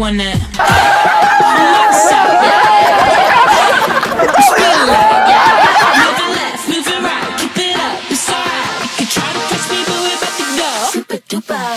one that lights out. Spin like, moving left, moving right, keep it up, it's alright. You can try to catch me, but we're about to go super duper.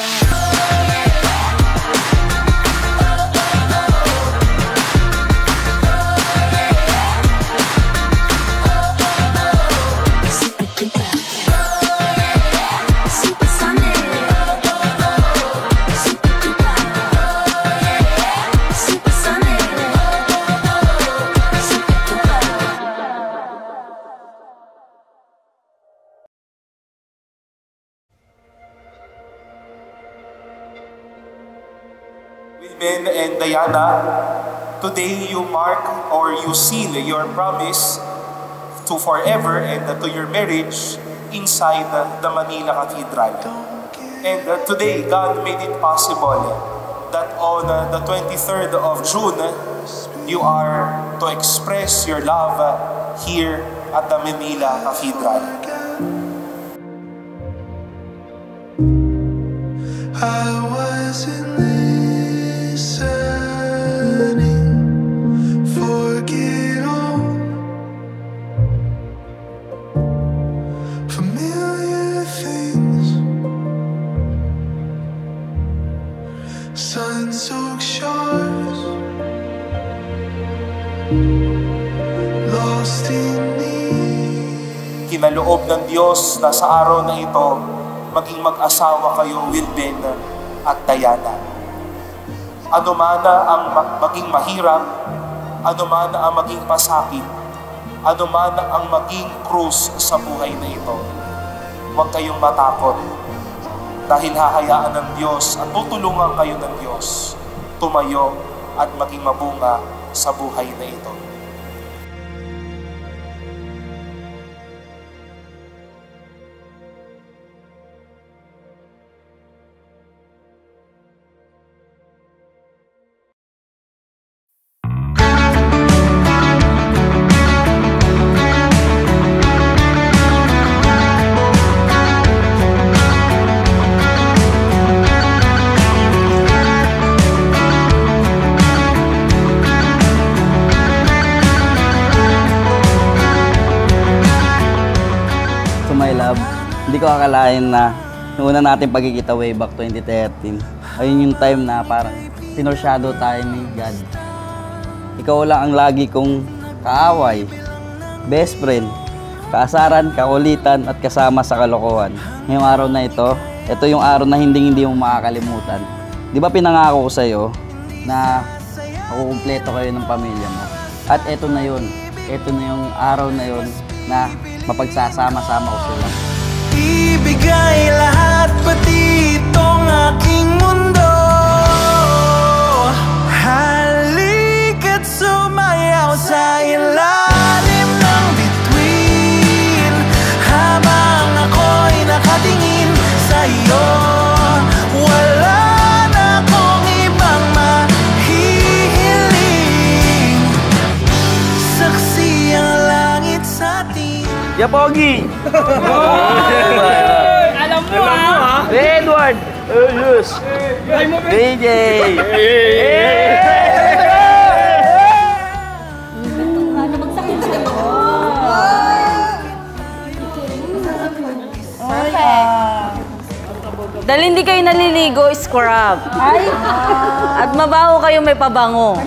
Ben and Diana, today you mark or you seal your promise to forever and to your marriage inside the Manila Cathedral. And today, God made it possible that on the 23rd of June, you are to express your love here at the Manila Cathedral. I wasn't Kinaloob ng Diyos na sa araw na ito, maging mag-asawa kayo, Wilben at Diana. Ano man ang maging mahirap, ano man ang maging pasakit, ano man ang maging krus sa buhay na ito, huwag kayong matakot. Dahil hahayaan ng Diyos at tutulungan kayo ng Diyos tumayo at maging mabunga sa buhay na ito. Hindi ko akalain na noong una natin pagkikita way back 2013. Ayun yung time na parang pinorsyado tayo ni God. Ikaw lang ang lagi kong kaaway, best friend, kaasaran, kakulitan at kasama sa kalokohan. Ngayong araw na ito yung araw na hindi mo makakalimutan. Di ba pinangako ko sa'yo na makukumpleto kayo ng pamilya mo? At ito na yun. Ito na yung araw na yun na mapagsasama-sama ko sila. Ibigay lahat pati itong aking mundo. Halika't sumayaw sa ilalim ng bituin, habang ako'y nakatingin sa iyo. Wala na akong ibang mahihiling. Saksi ang langit sa atin. Ya Pogi! Alam mo ha? Edward! Yes! DJ! Dahil hindi kayo naliligo, scrub. At mabaho kayo, may pabango.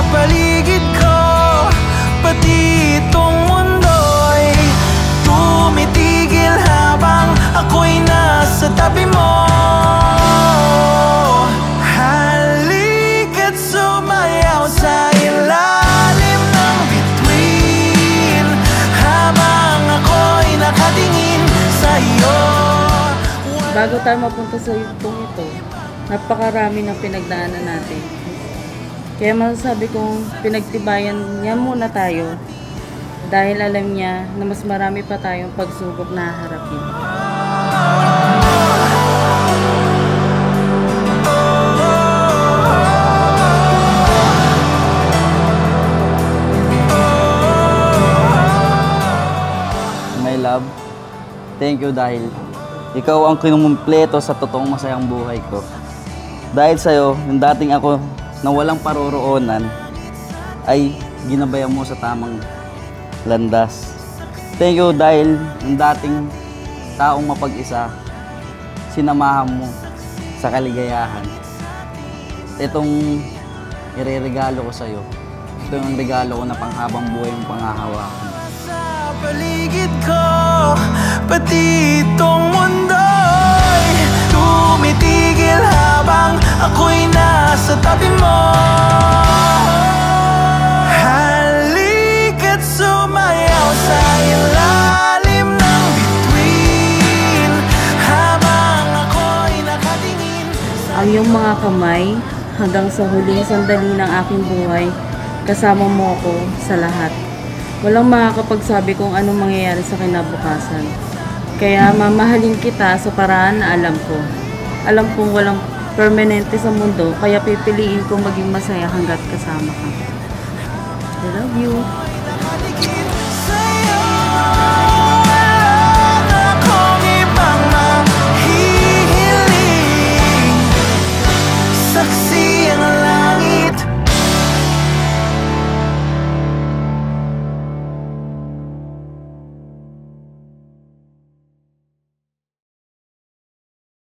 Paligid ko, pati itong mundo'y tumitigil habang ako'y nasa tabi mo. Halika't sumayaw sa ilalim ng bituin, habang ako'y nakatingin sa iyo. Bago tayo mapunta sa yugtong ito, napakarami ng pinagdaanan natin. Kaya masasabi kong pinagtibayan niya muna tayo dahil alam niya na mas marami pa tayong pagsubok na haharapin. love. Thank you dahil ikaw ang kinumpleto sa totoong masayang buhay ko. Dahil sa'yo, yung dating ako na walang paroroonan ay ginabayan mo sa tamang landas. Thank you dahil yung dating taong mapag-isa, sinamahan mo sa kaligayahan. Itong ireregalo ko sa'yo. Ito yung regalo ko na panghabang buhay yung panghahawakan. Sa paligid ko, pati itong mundo'y tumitigil habang ako'y nasa tabi mo. Halika't sumayaw sa ilalim ng bituin habang ako'y nakatingin sa Ang iyong mga kamay hanggang sa huling sandali ng aking buhay, kasama mo ko sa lahat. Walang makakapagsabi kung anong mangyayari sa kinabukasan. Kaya mamahalin kita sa paraan na alam ko. Alam kong walang permanente sa mundo, kaya pipiliin kong maging masaya hanggat kasama ka. I love you.